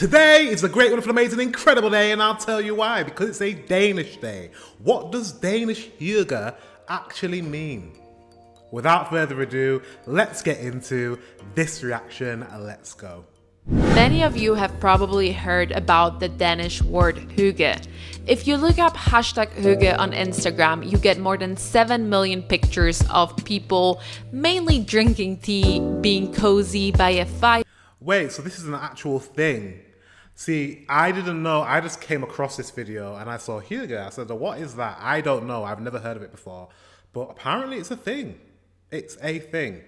Today is a great, wonderful, amazing, incredible day, and I'll tell you why. Because it's a Danish day. What does Danish HYGGE actually mean? Without further ado, let's get into this reaction. Let's go. Many of you have probably heard about the Danish word hygge. If you look up #hygge on Instagram, you get more than 7 million pictures of people mainly drinking tea, being cozy by a fire. Wait, so this is an actual thing? See, I didn't know. I just came across this video and I saw HYGGE. I said, what is that? I don't know. I've never heard of it before. But apparently it's a thing. It's a thing.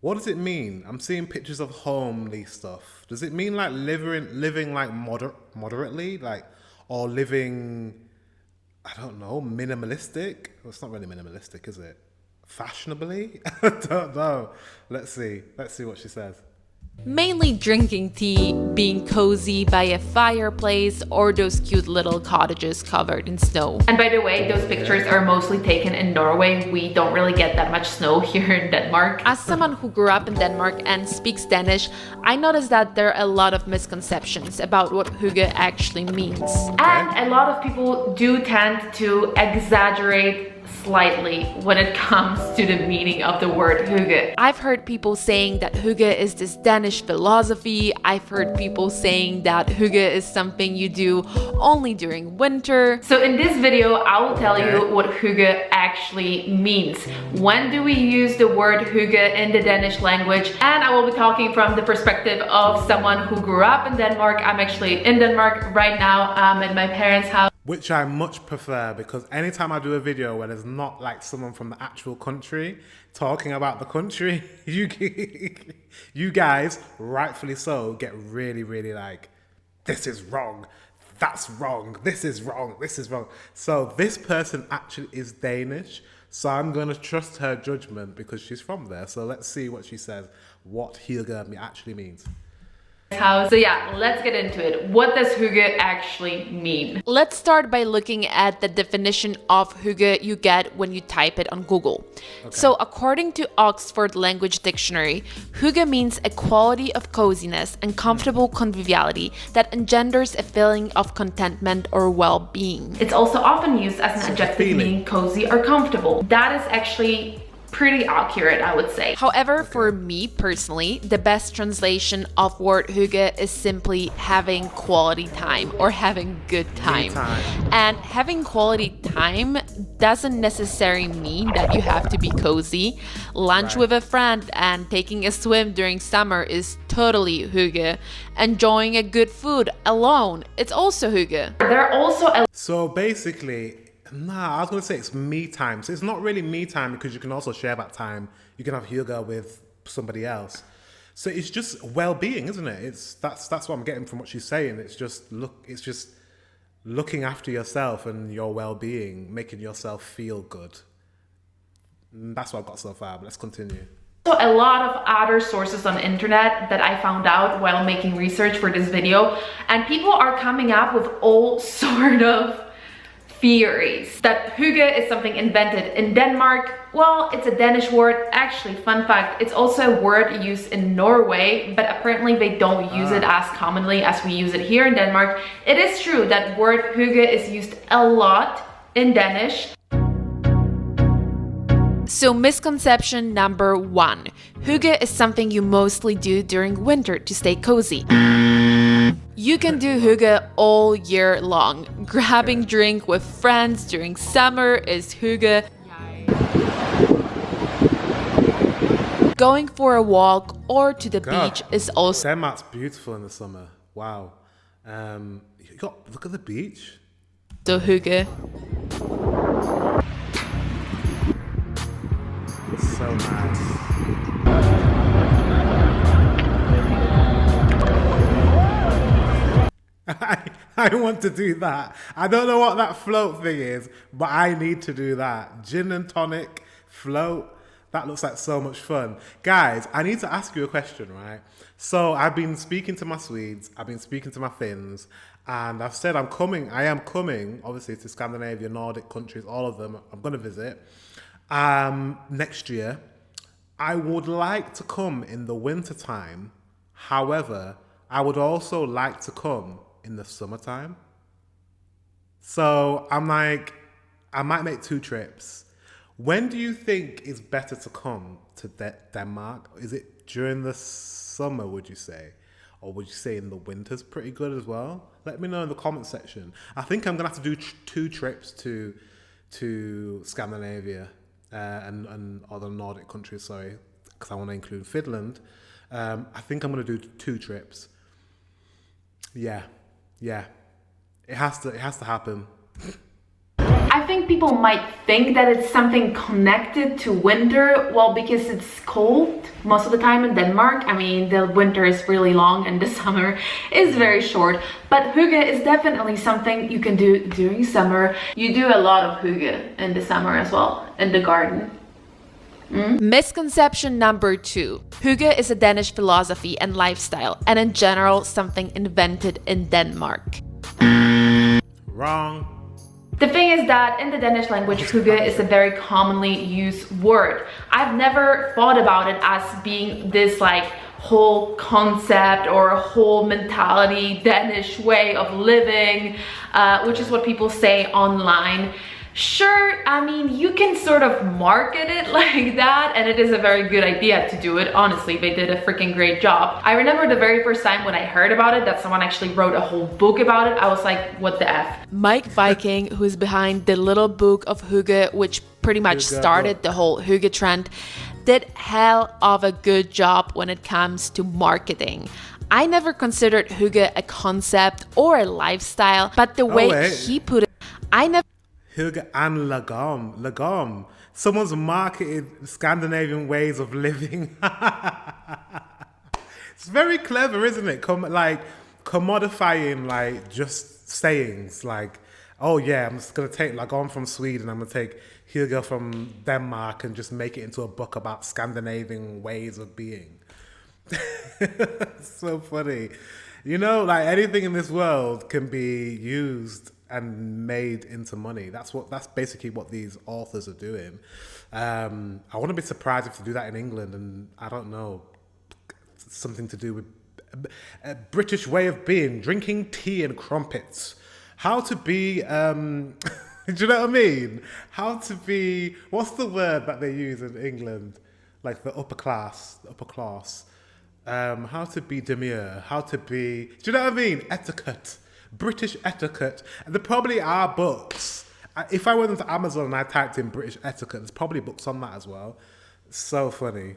What does it mean? I'm seeing pictures of homely stuff. Does it mean like living like moderately, like, or living, I don't know, minimalistic? Well, it's not really minimalistic, is it? Fashionably? I don't know. Let's see what she says. Mainly drinking tea, being cozy by a fireplace, or those cute little cottages covered in snow. And by the way, those pictures are mostly taken in Norway. We don't really get that much snow here in Denmark. As someone who grew up in Denmark and speaks Danish, I noticed that there are a lot of misconceptions about what hygge actually means. And a lot of people do tend to exaggerate slightly when it comes to the meaning of the word hygge. I've heard people saying that hygge is this Danish philosophy. I've heard people saying that hygge is something you do only during winter. So in this video, I will tell you what hygge actually means. When do we use the word hygge in the Danish language? And I will be talking from the perspective of someone who grew up in Denmark. I'm actually in Denmark right now. I'm at my parents' house. Which I much prefer, because anytime I do a video where there's not like someone from the actual country talking about the country, you guys, rightfully so, get really like, this is wrong, that's wrong, this is wrong, this is wrong. So this person actually is Danish, so I'm going to trust her judgment because she's from there. So let's see what she says, what HYGGE actually means. So yeah, let's get into it. What does hygge actually mean? Let's start by looking at the definition of hygge you get when you type it on Google. Okay. So according to Oxford Language Dictionary, hygge means a quality of coziness and comfortable conviviality that engenders a feeling of contentment or well-being. It's also often used as an adjective meaning cozy or comfortable. That is actually pretty accurate, I would say. However, for me personally, the best translation of word hygge is simply having quality time or having good time. And having quality time doesn't necessarily mean that you have to be cozy. Lunch with a friend and taking a swim during summer is totally hygge. Enjoying a good food alone, it's also hygge. There are also So basically, nah, I was going to say it's me time. So it's not really me time because you can also share that time. You can have hygge with somebody else. So it's just well-being, isn't it? That's what I'm getting from what she's saying. It's just looking after yourself and your well-being, making yourself feel good. That's what I've got so far, but let's continue. So a lot of other sources on the internet that I found out while making research for this video, and people are coming up with all sort of theories that hygge is something invented in Denmark. Well, it's a Danish word. Actually, fun fact, it's also a word used in Norway, but apparently they don't use it as commonly as we use it here in Denmark. It is true that word hygge is used a lot in Danish. So misconception number 1. Hygge is something you mostly do during winter to stay cozy. You can do hygge all year long. Grabbing drink with friends during summer is hygge. Going for a walk or to the beach is also. Denmark's beautiful in the summer. Wow. Look at the beach. So hygge. It's so nice. I want to do that. I don't know what that float thing is, but I need to do that. Gin and tonic float. That looks like so much fun. Guys, I need to ask you a question, right? So I've been speaking to my Swedes, I've been speaking to my Finns, and I've said I am coming, obviously, to Scandinavia, Nordic countries, all of them. I'm going to visit next year. I would like to come in the winter time. However, I would also like to come in the summertime. So I'm like, I might make 2 trips. When do you think is better to come to Denmark? Is it during the summer, would you say? Or would you say in the winter's pretty good as well? Let me know in the comment section. I think I'm going to have to do 2 trips to Scandinavia and other Nordic countries, sorry, because I want to include Finland. I think I'm going to do 2 trips. Yeah. It has to happen. I think people might think that it's something connected to winter, well, because it's cold most of the time in Denmark. I mean, the winter is really long and the summer is very short, but hygge is definitely something you can do during summer. You do a lot of hygge in the summer as well, in the garden. Misconception number 2. Hygge is a Danish philosophy and lifestyle, and in general, something invented in Denmark. Wrong. The thing is that in the Danish language, hygge is a very commonly used word. I've never thought about it as being this like whole concept or a whole mentality, Danish way of living, which is what people say online. Sure, I mean, you can sort of market it like that, and it is a very good idea to do it. Honestly, they did a freaking great job. I remember the very first time when I heard about it, that someone actually wrote a whole book about it. I was like, what the F? Mike Viking, who's behind the little book of hygge, which pretty much started the whole hygge trend, did hell of a good job when it comes to marketing. I never considered hygge a concept or a lifestyle, but the way he put it, I never... Hygge and lagom. Someone's marketed Scandinavian ways of living. It's very clever, isn't it? Commodifying like just sayings like, oh yeah, I'm just gonna take lagom from Sweden, I'm gonna take hygge from Denmark and just make it into a book about Scandinavian ways of being. It's so funny. You know, like anything in this world can be used and made into money. That's basically what these authors are doing. I wouldn't be surprised if they do that in England, and I don't know, something to do with a British way of being, drinking tea and crumpets. How to be, do you know what I mean? How to be, what's the word that they use in England? Like the upper class. How to be demure, how to be, do you know what I mean? Etiquette. British etiquette. And there probably are books. If I went into Amazon and I typed in British etiquette, there's probably books on that as well. So funny.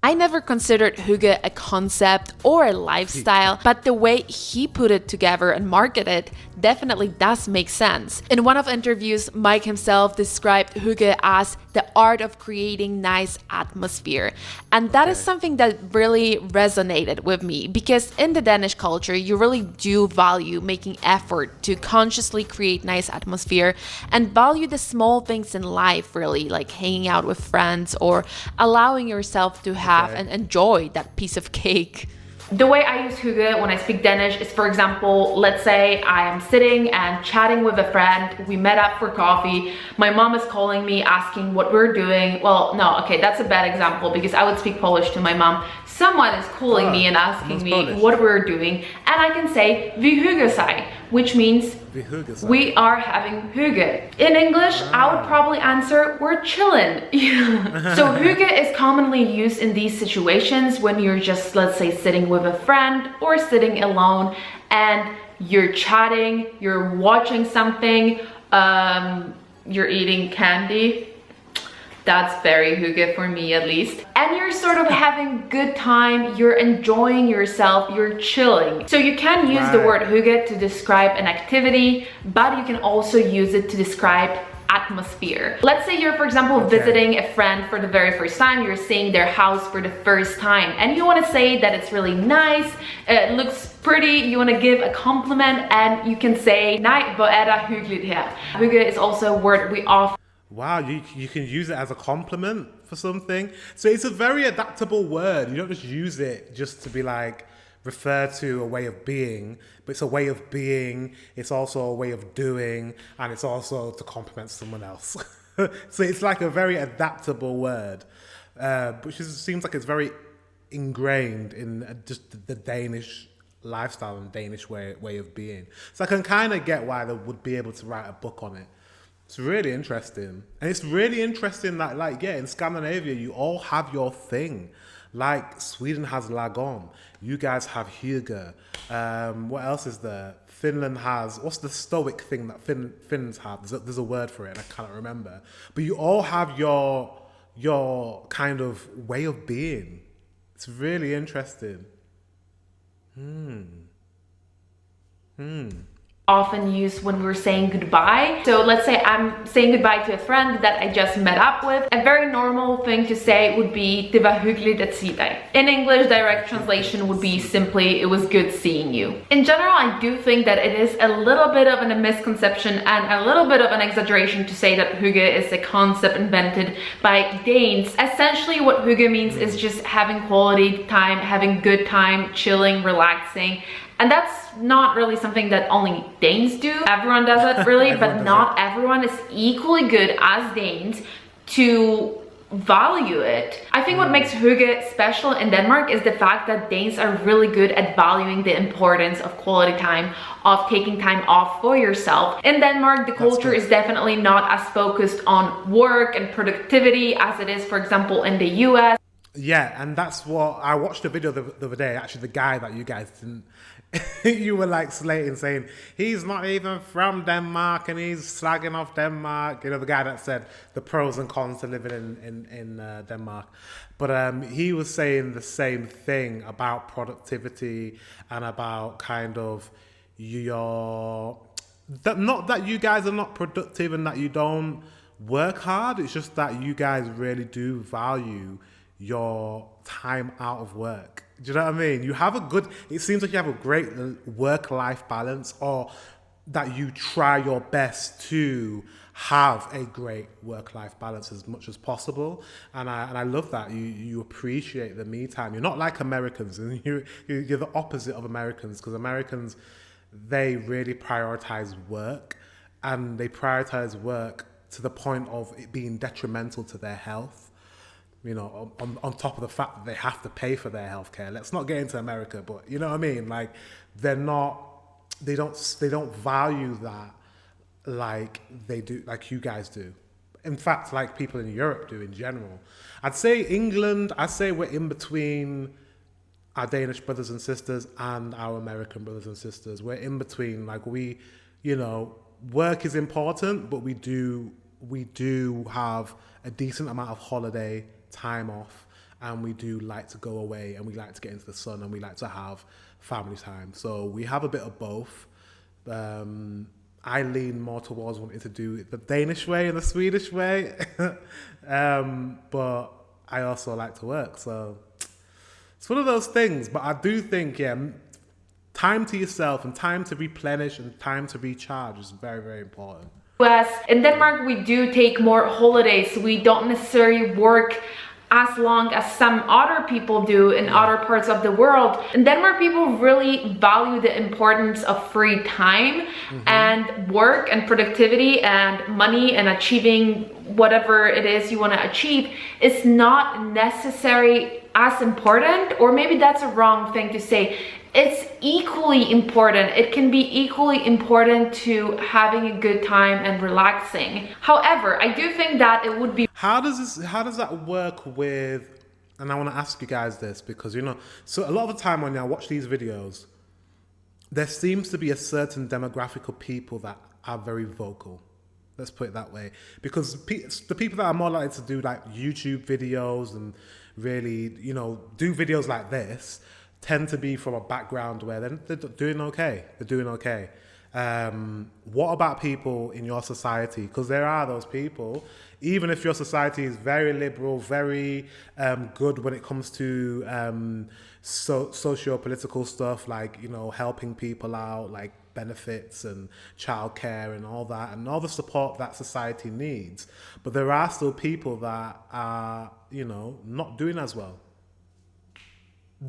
I never considered hygge a concept or a lifestyle, but the way he put it together and marketed it definitely does make sense. In one of the interviews, Mike himself described hygge as the art of creating nice atmosphere. And that is something that really resonated with me, because in the Danish culture, you really do value making effort to consciously create nice atmosphere and value the small things in life, really, like hanging out with friends or allowing yourself to have and enjoy that piece of cake. The way I use hygge when I speak Danish is, for example, let's say I am sitting and chatting with a friend, we met up for coffee, my mom is calling me asking what we're doing. Well, no, okay, that's a bad example because I would speak Polish to my mom. Someone is calling me and asking me what we're doing, and I can say vi hygger sig, which means we are having hygge. In English, I would probably answer we're chilling. So hygge is commonly used in these situations when you're just, let's say, sitting with a friend or sitting alone and you're chatting, you're watching something, you're eating candy. That's very hygge for me, at least. And you're sort of having good time, you're enjoying yourself, you're chilling. So you can use the word hygge to describe an activity, but you can also use it to describe atmosphere. Let's say you're, for example, visiting a friend for the very first time, you're seeing their house for the first time, and you want to say that it's really nice, it looks pretty, you want to give a compliment, and you can say, nej, hvor er der hyggeligt her. Hygge is also a word we often... Wow, you can use it as a compliment for something. So it's a very adaptable word. You don't just use it just to be like, refer to a way of being, but it's a way of being, it's also a way of doing, and it's also to compliment someone else. So it's like a very adaptable word, which seems like it's very ingrained in just the Danish lifestyle and Danish way of being. So I can kind of get why they would be able to write a book on it. It's really interesting. And it's really interesting that, like, yeah, in Scandinavia, you all have your thing. Like, Sweden has lagom. You guys have hygge. What else is there? Finland has, what's the stoic thing that Finns have? There's a word for it, and I can't remember. But you all have your kind of way of being. It's really interesting. Often used when we're saying goodbye. So let's say I'm saying goodbye to a friend that I just met up with. A very normal thing to say would be "Det var hyggligt att se dig." In English, direct translation would be simply "It was good seeing you." In general, I do think that it is a little bit of a misconception and a little bit of an exaggeration to say that hygge is a concept invented by Danes. Essentially, what hygge means is just having quality time, having good time, chilling, relaxing. And that's not really something that only Danes do. Everyone does it really, but not everyone is equally good as Danes to value it. I think what makes hygge special in Denmark is the fact that Danes are really good at valuing the importance of quality time, of taking time off for yourself. In Denmark, the culture is definitely not as focused on work and productivity as it is, for example, in the US. Yeah, and that's what I watched a video the other day. Actually, the guy that you guys didn't, you were like slating, saying he's not even from Denmark and he's slagging off Denmark. You know, the guy that said the pros and cons to living in Denmark. But he was saying the same thing about productivity and about kind of not that you guys are not productive and that you don't work hard. It's just that you guys really do value your time out of work. Do you know what I mean? It seems like you have a great work-life balance, or that you try your best to have a great work-life balance as much as possible. And I love that. You appreciate the me time. You're not like Americans, and you're the opposite of Americans, because Americans, they really prioritize work, and they prioritize work to the point of it being detrimental to their health. You know, on top of the fact that they have to pay for their healthcare. Let's not get into America, but you know what I mean? Like, they don't value that like they do, like you guys do. In fact, like people in Europe do in general. I'd say England, I'd say we're in between our Danish brothers and sisters and our American brothers and sisters. We're in between, like work is important, but we do have a decent amount of holiday time off, and we do like to go away, and we like to get into the sun, and we like to have family time. So we have a bit of both. I lean more towards wanting to do it the Danish way and the Swedish way, but I also like to work. So it's one of those things. But I do think, time to yourself and time to replenish and time to recharge is very, very important. Whereas in Denmark, we do take more holidays. We don't necessarily work as long as some other people do in other parts of the world. In Denmark, people really value the importance of free time, and work and productivity and money and achieving whatever it is you want to achieve is not necessarily as important, or maybe that's a wrong thing to say. It's equally important. It can be equally important to having a good time and relaxing. However, I do think that it would be... How does that work with, and I want to ask you guys this, because, so a lot of the time when I watch these videos, there seems to be a certain demographic of people that are very vocal. Let's put it that way. Because the people that are more likely to do like YouTube videos and really, do videos like this, tend to be from a background where they're doing okay. They're doing okay. What about people in your society? Because there are those people, even if your society is very liberal, very good when it comes to socio-political stuff, like, helping people out, like benefits and childcare and all that, and all the support that society needs. But there are still people that are, not doing as well.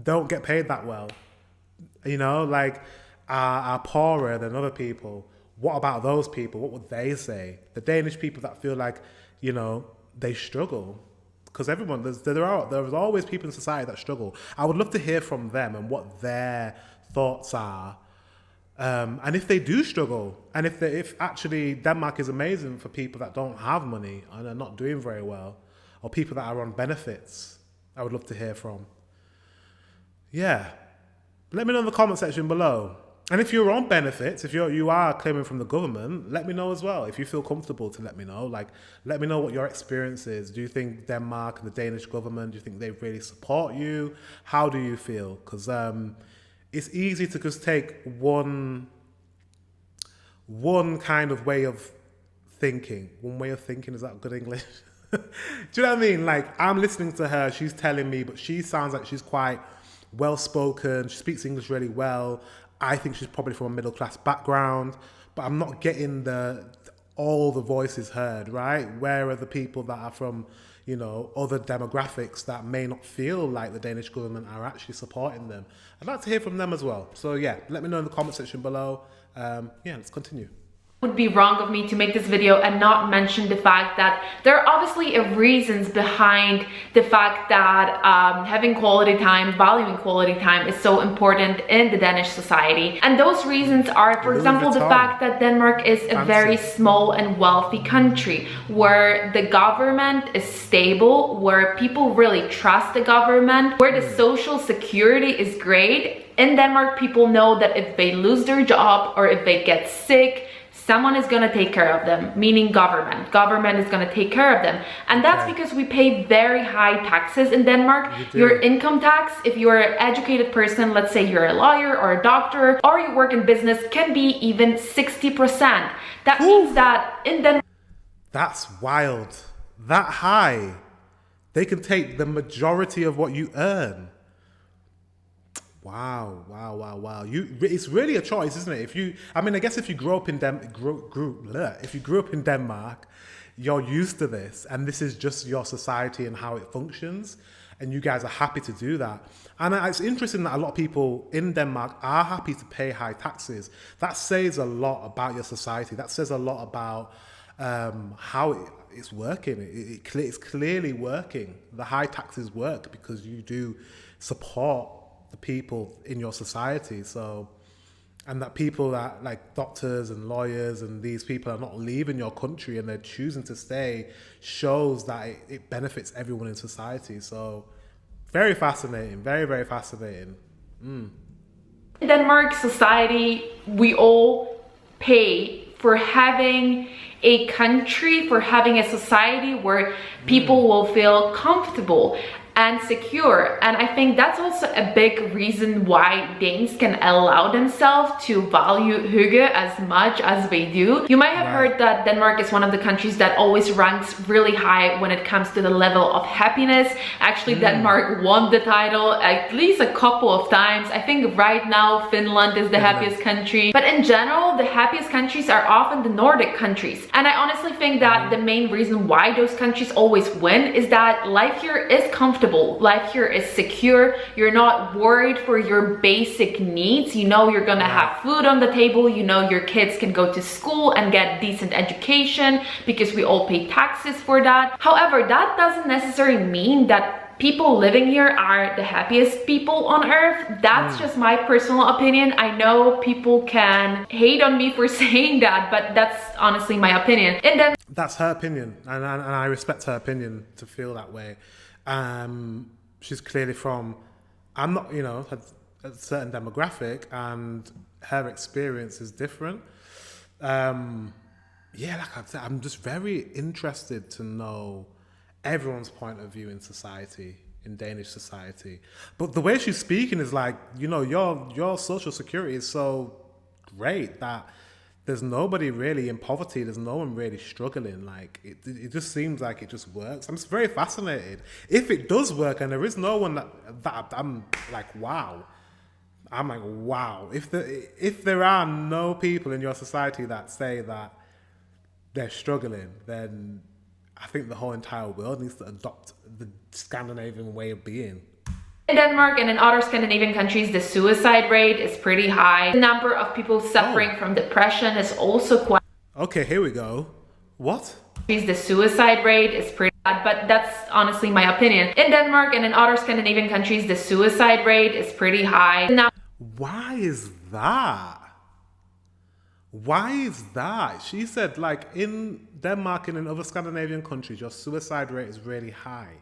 Don't get paid that well, are poorer than other people. What about those people? What would they say? The Danish people that feel like, they struggle. because everyone, there's always people in society that struggle. I would love to hear from them and what their thoughts are. And if they do struggle, and if actually Denmark is amazing for people that don't have money and are not doing very well, or people that are on benefits, I would love to hear from. Yeah. Let me know in the comment section below. And if you're on benefits, if you are claiming from the government, let me know as well. If you feel comfortable to let me know. Like, let me know what your experience is. Do you think Denmark and the Danish government, do you think they really support you? How do you feel? Because it's easy to just take one kind of way of thinking. One way of thinking, is that good English? Do you know what I mean? Like, I'm listening to her, she's telling me, but she sounds like she's quite well-spoken, she speaks English really well. I think she's probably from a middle-class background, but I'm not getting all the voices heard, right? Where are the people that are from, you know, other demographics that may not feel like the Danish government are actually supporting them? I'd like to hear from them as well. So yeah, let me know in the comment section below. Yeah, let's continue. Would be wrong of me to make this video and not mention the fact that there are obviously reasons behind the fact that having quality time, valuing quality time is so important in the Danish society. And those reasons are, for example, the fact that Denmark is a very small and wealthy country where the government is stable, where people really trust the government, where the social security is great. In Denmark, people know that if they lose their job or if they get sick, someone is going to take care of them, meaning government. Government is going to take care of them. And that's because we pay very high taxes in Denmark. Your income tax, if you're an educated person, let's say you're a lawyer or a doctor, or you work in business, can be even 60%. That means that in Denmark... That's wild. That high. They can take the majority of what you earn. Wow. It's really a choice, isn't it? I guess if you grew up in if you grew up in Denmark, you're used to this, and this is just your society and how it functions, and you guys are happy to do that. And it's interesting that a lot of people in Denmark are happy to pay high taxes. That says a lot about your society. That says a lot about how it's working. It's clearly working. The high taxes work because you do support the people in your society. So, and that people that like doctors and lawyers and these people are not leaving your country and they're choosing to stay shows that it benefits everyone in society. So very fascinating, very fascinating. In Denmark society, we all pay for having a country, for having a society where people will feel comfortable and secure. And I think that's also a big reason why Danes can allow themselves to value hygge as much as they do. You might have heard that Denmark is one of the countries that always ranks really high when it comes to the level of happiness. Actually, Denmark won the title at least a couple of times. I think right now Finland is the happiest country. But in general, the happiest countries are often the Nordic countries. And I honestly think that the main reason why those countries always win is that life here is comfortable. Life here is secure. You're not worried for your basic needs. You know you're gonna have food on the table. You know your kids can go to school and get decent education because we all pay taxes for that. However, that doesn't necessarily mean that people living here are the happiest people on earth. That's just my personal opinion. I know people can hate on me for saying that, but that's honestly my opinion. And then that's her opinion, and I respect her opinion to feel that way. She's clearly from, I'm not, you know, a certain demographic, and her experience is different. Yeah, like I said, I'm just very interested to know everyone's point of view in society, in Danish society. But the way she's speaking is like, you know, your social security is so great that there's nobody really in poverty. There's no one really struggling. Like, it just seems like it just works. I'm just very fascinated. If it does work and there is no one that I'm like, wow. I'm like, wow. If there are no people in your society that say that they're struggling, then I think the whole entire world needs to adopt the Scandinavian way of being. In Denmark and in other Scandinavian countries, the suicide rate is pretty high. The number of people suffering from depression is also quite... Okay, here we go. What? The suicide rate is pretty... But that's honestly my opinion. In Denmark and in other Scandinavian countries, the suicide rate is pretty high. Now, why is that? Why is that? She said, like, in Denmark and in other Scandinavian countries, your suicide rate is really high.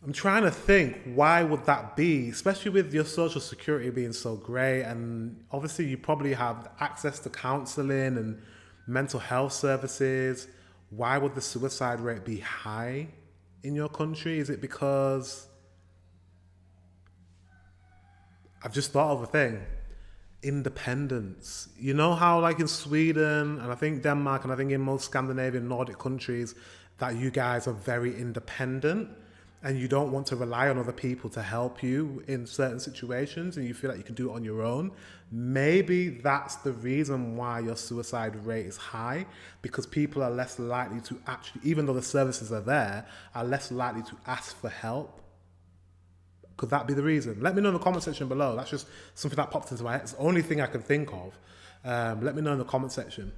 I'm trying to think, why would that be? Especially with your social security being so great, and obviously you probably have access to counselling and mental health services. Why would the suicide rate be high in your country? Is it because... I've just thought of a thing. Independence. You know how, like, in Sweden, and I think Denmark, and I think in most Scandinavian Nordic countries, that you guys are very independent and you don't want to rely on other people to help you in certain situations, and you feel like you can do it on your own. Maybe that's the reason why your suicide rate is high, because people are less likely to actually, even though the services are there, are less likely to ask for help. Could that be the reason? Let me know in the comment section below. That's just something that popped into my head. It's the only thing I can think of. Let me know in the comment section.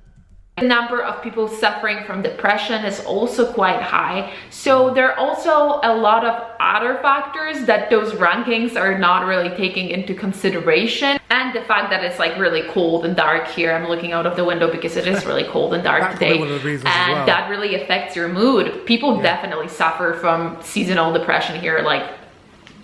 the number of people suffering from depression is also quite high. So there are also a lot of other factors that those rankings are not really taking into consideration. And the fact that it's like really cold and dark here. I'm looking out of the window because it is really cold and dark today. And that really affects your mood. People definitely suffer from seasonal depression here, like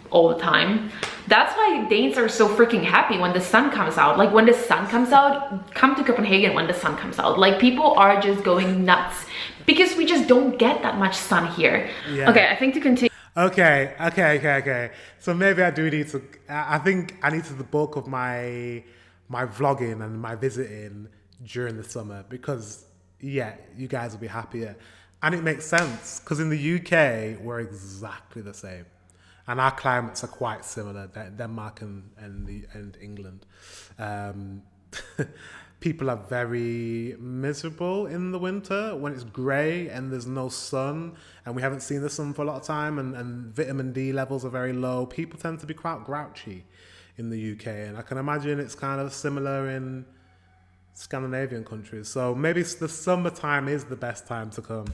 all the time. That's why Danes are so freaking happy when the sun comes out. Like when the sun comes out, come to Copenhagen when the sun comes out. Like people are just going nuts because we just don't get that much sun here. Yeah. Okay, I think to continue. Okay. So maybe I do need to, I think I need to do the bulk of my vlogging and my visiting during the summer because yeah, you guys will be happier. And it makes sense because in the UK, we're exactly the same. And our climates are quite similar, Denmark and England. People are very miserable in the winter when it's grey and there's no sun, and we haven't seen the sun for a lot of time, and vitamin D levels are very low. People tend to be quite grouchy in the UK, and I can imagine it's kind of similar in Scandinavian countries. So maybe the summertime is the best time to come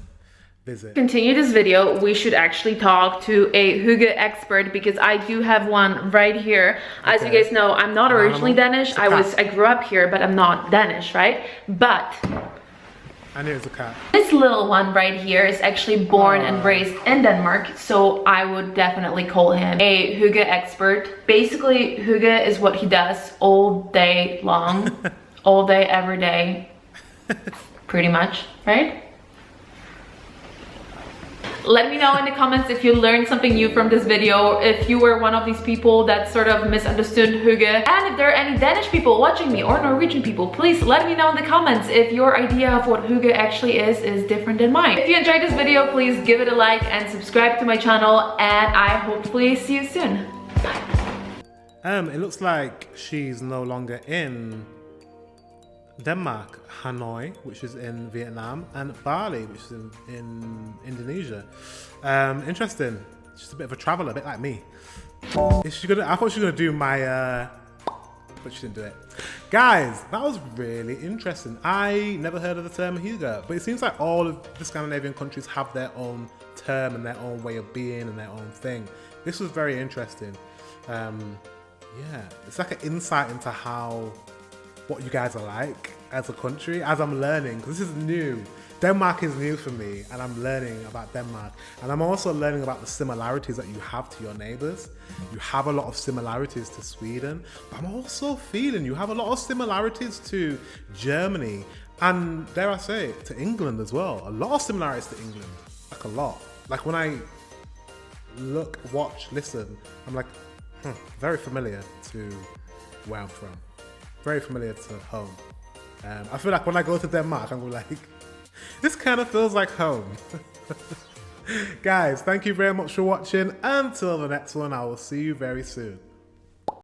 visit. Continue this video, we should actually talk to a HYGGE expert because I do have one right here. As you guys know, I'm not originally Danish. I grew up here, but I'm not Danish, right? But and here's a cat. This little one right here is actually born and raised in Denmark, so I would definitely call him a HYGGE expert. Basically, HYGGE is what he does all day long, all day, every day, pretty much, right? Let me know in the comments if you learned something new from this video, if you were one of these people that sort of misunderstood HYGGE, and if there are any Danish people watching me or Norwegian people, please let me know in the comments if your idea of what HYGGE actually is different than mine. If you enjoyed this video, please give it a like and subscribe to my channel, and I hopefully see you soon. Bye. It looks like she's no longer in Denmark, Hanoi, which is in Vietnam, and Bali, which is in Indonesia. Interesting. She's a bit of a traveler, a bit like me. Is she gonna? I thought she was gonna do my, but she didn't do it. Guys, that was really interesting. I never heard of the term HYGGE, but it seems like all of the Scandinavian countries have their own term and their own way of being and their own thing. This was very interesting. Yeah, it's like an insight into what you guys are like as a country, as I'm learning, because this is new. Denmark is new for me, and I'm learning about Denmark. And I'm also learning about the similarities that you have to your neighbors. You have a lot of similarities to Sweden, but I'm also feeling you have a lot of similarities to Germany, and dare I say it, to England as well. A lot of similarities to England, like a lot. Like when I look, watch, listen, I'm like, very familiar to where I'm from. Very familiar to home. I feel like when I go to Denmark, I'm like, this kind of feels like home. Guys, thank you very much for watching. Until the next one, I will see you very soon.